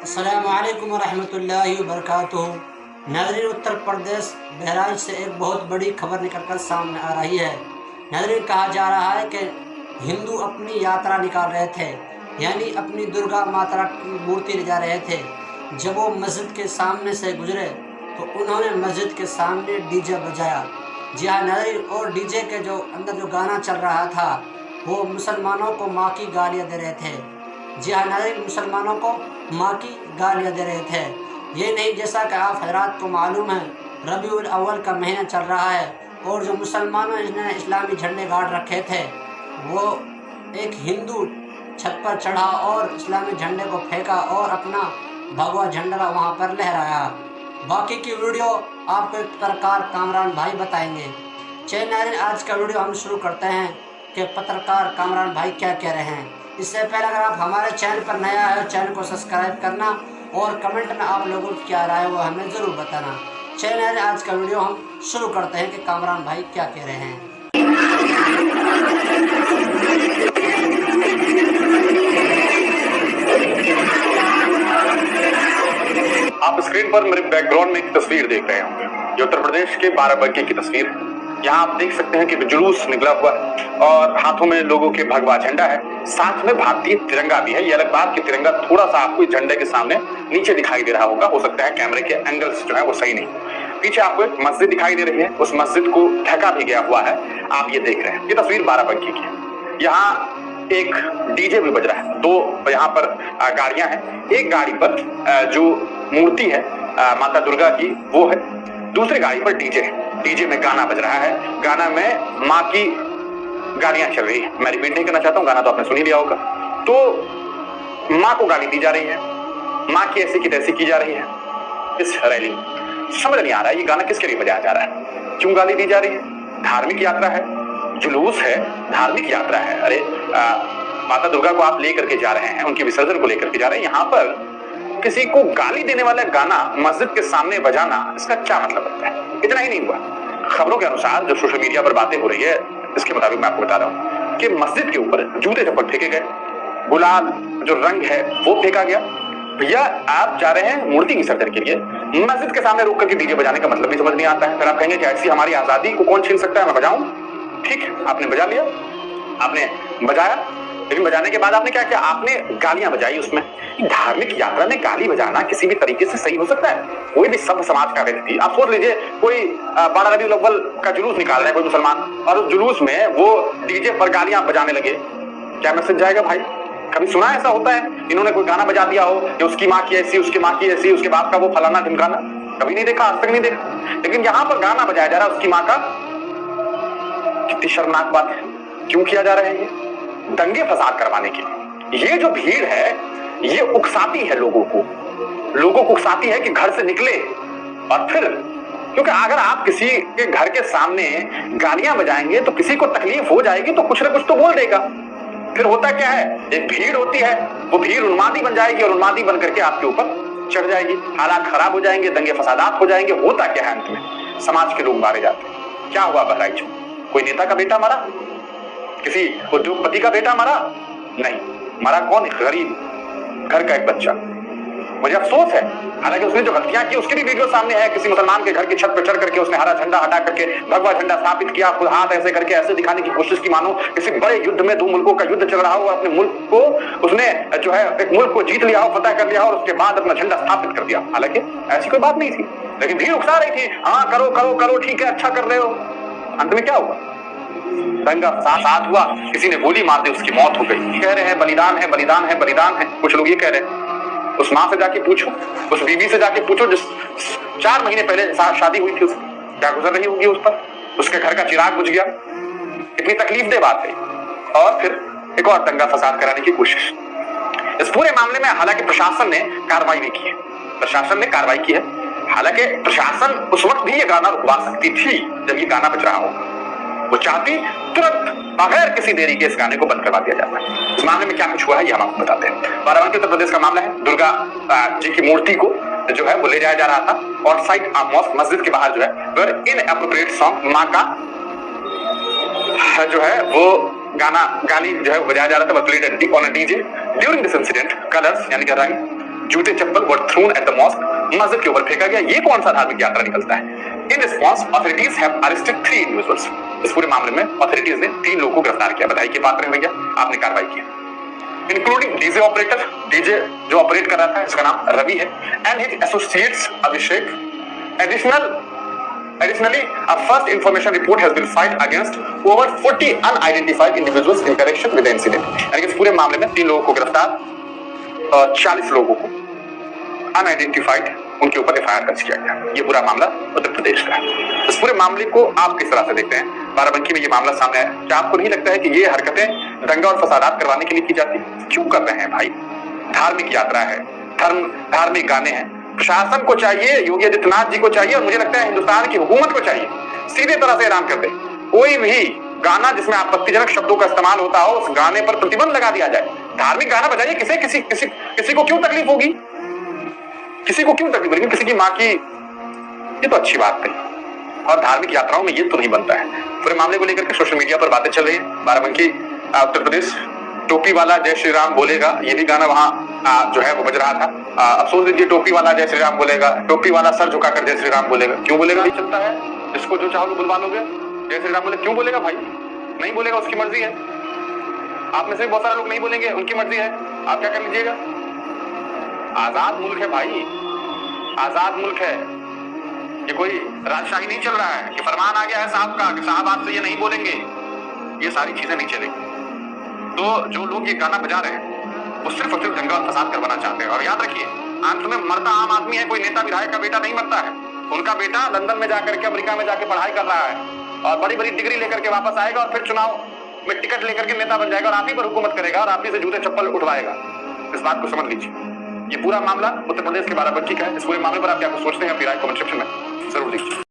अस्सलामुअलैकुम वरहमतुल्लाहि वबरकातुहू। नाज़रीन, उत्तर प्रदेश बहराइच से एक बहुत बड़ी खबर निकलकर सामने आ रही है। नाज़रीन, कहा जा रहा है कि हिंदू अपनी यात्रा निकाल रहे थे, यानी अपनी दुर्गा माता की मूर्ति ले जा रहे थे। जब वो मस्जिद के सामने से गुजरे तो उन्होंने मस्जिद के सामने डीजे बजाया। जी हाँ नाज़रीन, और डीजे के जो अंदर जो गाना चल रहा था वो मुसलमानों को माँ की गालियाँ दे रहे थे। जी हाँ नाज़रीन, मुसलमानों को माँ की गालियाँ दे रहे थे। ये नहीं, जैसा कि आप हजरात को मालूम है, रबीउल अव्वल का महीना चल रहा है और जो मुसलमानों ने इस्लामी झंडे गाड़ रखे थे वो एक हिंदू छत पर चढ़ा और इस्लामी झंडे को फेंका और अपना भगवा झंडा वहाँ पर लहराया। बाकी की वीडियो आपको एक पत्रकार कामरान भाई बताएंगे। चलिए आज का वीडियो हम शुरू करते हैं कि पत्रकार कामरान भाई क्या कह रहे हैं। इससे पहले अगर आप हमारे चैनल पर नया है, चैनल को सब्सक्राइब करना और कमेंट में आप लोगों की क्या राय है वो हमें ज़रूर बताना। चलिए आज का वीडियो हम शुरू करते हैं कि कामरान भाई क्या कह रहे हैं। आप स्क्रीन पर मेरे बैकग्राउंड में एक तस्वीर देख रहे होंगे। ये उत्तर प्रदेश के बाराबंकी की तस्वीर है। यहाँ आप देख सकते हैं कि जुलूस निकला हुआ है और हाथों में लोगों के भगवा झंडा है, साथ में भारतीय तिरंगा भी है। ये अलग बात कि तिरंगा थोड़ा सा आपको इस झंडे के सामने नीचे दिखाई दे रहा होगा, हो सकता है कैमरे के एंगल्स जो है वो सही नहीं। पीछे आपको एक मस्जिद दिखाई दे रही है, उस मस्जिद को ढका भी गया हुआ है, आप ये देख रहे हैं। ये तस्वीर बाराबंकी की है। यहाँ एक डीजे भी बज रहा है, दो यहाँ पर गाड़ियां हैं। एक गाड़ी पर जो मूर्ति है माता दुर्गा की वो है, दूसरी गाड़ी पर डीजे है। डीजे में गाना बज रहा है, गाना में माँ की गालियां चल रही है। मैं रिपीट नहीं करना चाहता हूँ, गाना तो आपने सुन ही लिया होगा। तो माँ को गाली दी जा रही है, माँ की ऐसी की तैसी की जा रही है इस रैली में। समझ नहीं आ रहा है ये गाना किसके लिए बजाया जा रहा है, क्यों गाली दी जा रही है। धार्मिक यात्रा है, जुलूस है, धार्मिक यात्रा है। अरे माता दुर्गा को आप लेकर के जा रहे हैं, उनके विसर्जन को लेकर के जा रहे हैं, यहाँ पर किसी को गाली देने वाला गाना मस्जिद के सामने बजाना, इसका क्या मतलब बनता है। इतना ही नहीं हुआ, खबरों के अनुसार जो सोशल मीडिया पर बातें हो रही है इसके मुताबिक मैं आपको बता रहा हूँ कि मस्जिद के ऊपर जूते चप्पल फेंके गए, गुलाल जो रंग है वो फेंका गया। भैया आप जा रहे हैं मूर्ति विसर्जन के लिए, मस्जिद के सामने रोक करके डीजे बजाने का मतलब भी समझ नहीं आता है। फिर आप कहेंगे कि ऐसी हमारी आजादी को कौन छीन सकता है, मैं बजाऊं। ठीक है, आपने बजा लिया, आपने बजाया, लेकिन बजाने के बाद आपने क्या किया, आपने गालियां बजाई। उसमें धार्मिक यात्रा में गाली बजाना किसी भी तरीके से सही हो सकता है। कोई भी सभ्य समाज का व्यक्ति, आप सोच लीजिए कोई 12 रबीउल अव्वल का जुलूस निकाल रहे हैं कोई मुसलमान, और उस जुलूस में वो डीजे पर गालियां बजाने लगे, क्या मैसेज जाएगा भाई। कभी सुना ऐसा होता है इन्होंने कोई गाना बजा दिया हो कि उसकी माँ की ऐसी, उसकी माँ की ऐसी, उसके बाप का वो फलाना ढिमकाना, कभी नहीं देखा, आज तक नहीं देखा। लेकिन यहाँ पर गाना बजाया जा रहा है उसकी माँ का, कितनी शर्मनाक बात है। क्यों किया जा रहा है ये, दंगे फसाद करवाने के लिए। ये जो भीड़ है ये उकसाती है लोगों को उकसाती है कि घर से निकले। और फिर क्योंकि अगर आप किसी के घर के सामने गालियां बजाएंगे तो किसी को तकलीफ हो जाएगी तो कुछ ना कुछ तो बोल देगा। फिर होता क्या है, एक भीड़ होती है, वो भीड़ उन्मादी बन जाएगी और उन्मादी बन करके आपके ऊपर चढ़ जाएगी, हालात खराब हो जाएंगे, दंगे फसादात हो जाएंगे। होता क्या है, अंत में समाज के लोग मारे जाते हैं। क्या हुआ बहराइच में, कोई नेता का बेटा मरा, किसी उद्योगपति का बेटा मरा नहीं, मरा कौन, गरीब घर का एक बच्चा। मुझे अफसोस है, हालांकि उसने जो गलतियां की उसके भी वीडियो सामने है। किसी मुसलमान के घर की छत पर चढ़ करके उसने हरा झंडा हटा करके भगवा झंडा स्थापित किया, खुद हाथ ऐसे करके ऐसे दिखाने की कोशिश की मानो किसी बड़े युद्ध में, दो मुल्कों का युद्ध चल रहा हो, अपने मुल्क को उसने जो है एक मुल्क को जीत लिया हो, फतह कर लिया हो, और उसके बाद अपना झंडा स्थापित कर दिया। हालांकि ऐसी कोई बात नहीं थी, लेकिन भीड़ उकसा रही थी, हाँ करो करो करो, ठीक है, अच्छा कर रहे हो। अंत में क्या हुआ, दंगा फसाद हुआ, किसी ने गोली मार दी, उसकी मौत हो गई। कह रहे हैं बलिदान है, बलिदान है, बलिदान है। कुछ लोग ये कह रहे हैं उस माँ से जाके पूछो, उस बीवी से जाके पूछो जिस 4 महीने पहले शादी हुई थी, उसकी क्या गुजर रही होगी उस पर, उसके घर का चिराग बुझ गया। इतनी तकलीफदेह बात है। और फिर एक और दंगा फसाद कराने की कोशिश। इस पूरे मामले में हालांकि प्रशासन ने कार्रवाई भी की है, प्रशासन ने कार्रवाई की है। हालांकि प्रशासन उस वक्त भी ये गाना रुकवा सकती थी जब ये गाना बज रहा हो, वो चाहती तुरंत बगैर किसी देरी के इस गाने को बंद करवा दिया जाता है। इस मामले में क्या कुछ हुआ है ये हम आपको बताते हैं। बाराबंकी उत्तर प्रदेश का मामला है। दुर्गा जी की मूर्ति को जो है वो ले जाया जा रहा था और साइड मॉस्क मस्जिद के बाहर जो है इनएप्रोप्रिएट सॉन्ग माँ का जो है वो गाली जो है बजाया जा रहा था, played on a DJ. During this incident colours यानी कि रंग जूते चप्पल वर थ्रोन एट द मॉस्क, मस्जिद के ऊपर फेंका गया। ये कौन सा धार्मिक यात्रा निकलता है? In response authorities have arrested 3 individuals. इस पूरे मामले में ऑथोरिटीज ने 3 लोगों को गिरफ्तार किया। बधाई के पात्र हैं भैया, आपने कार्रवाई की। इंक्लूडिंग डीजे ऑपरेटर, डीजे जो ऑपरेट कर रहा था इसका नाम रवि है, and his associates Abhishek. Additionally, a first information report has been filed against over 40 unidentified individuals in connection with the incident। यानी कि इस पूरे मामले में 3 लोगों को गिरफ्तार और 40 लोगों को अनआइडेंटिफाइड उनके ऊपर एफआईआर दर्ज किया गया। ये पूरा मामला उत्तर प्रदेश का है। इस पूरे मामले को आप किस तरह से देखते हैं? बाराबंकी में ये मामला सामने आया, क्या आपको नहीं लगता है कि ये हरकतें दंगा और फसादात करवाने के लिए की जाती है? क्यों कर रहे हैं भाई? धार्मिक यात्रा है, धार्मिक गाने हैं। प्रशासन को चाहिए, योगी आदित्यनाथ जी को चाहिए, और मुझे लगता है हिंदुस्तान की हुकूमत को चाहिए सीधे तरह से ऐलान कर दे, कोई भी गाना जिसमें आपत्तिजनक शब्दों का इस्तेमाल होता हो उस गाने पर प्रतिबंध लगा दिया जाए। धार्मिक गाना बजाइए, किसी को क्यों तकलीफ होगी? किसी को क्यों तकलीफ होगी? किसी की माँ की, ये तो अच्छी बात नहीं। और धार्मिक यात्राओं में ये तो नहीं बनता है। पूरे मामले को लेकर के सोशल मीडिया पर बातें चल रही है। बाराबंकी उत्तर प्रदेश, टोपी वाला जय श्री राम बोलेगा, ये भी गाना वहां जो है वो बज रहा था। अफसोस दीजिए, टोपी वाला जय श्री राम बोलेगा, टोपी वाला सर झुकाकर जय श्री राम बोलेगा। क्यों बोलेगा? नहीं चलता है, जिसको जो चाहोगे बुलवा लोगे, जय श्री राम बोले। क्यों बोलेगा भाई? नहीं बोलेगा, उसकी मर्जी है। आप में से बहुत सारे लोग नहीं बोलेंगे, उनकी मर्जी है, आप क्या कर लीजिएगा? आजाद मुल्क है भाई, आजाद मुल्क है। ये कोई राजशाही नहीं चल रहा है कि फरमान आ गया है साहब का कि साहब आपसे ये नहीं बोलेंगे। ये सारी चीजें नहीं चलेंगी। तो जो लोग ये गाना बजा रहे हैं वो सिर्फ और सिर्फ दंगा और फसाद करवाना चाहते हैं। और याद रखिए, अंत में मरता आम आदमी है, कोई नेता विधायक का बेटा नहीं मरता है। उनका बेटा लंदन में जाकर के, अमेरिका में जाके पढ़ाई कर रहा है और बड़ी बड़ी डिग्री लेकर के वापस आएगा और फिर चुनाव में टिकट लेकर के नेता बन जाएगा और आप ही पर हुकूमत करेगा और आप ही से जूते चप्पल उठवाएगा। इस बात को समझ लीजिए। ये पूरा मामला उत्तर प्रदेश के बाराबंकी का है। इस पूरे मामले पर आप क्या सोचते हैं? अपनी राय कमेंट सेक्शन में जरूर दीजिए।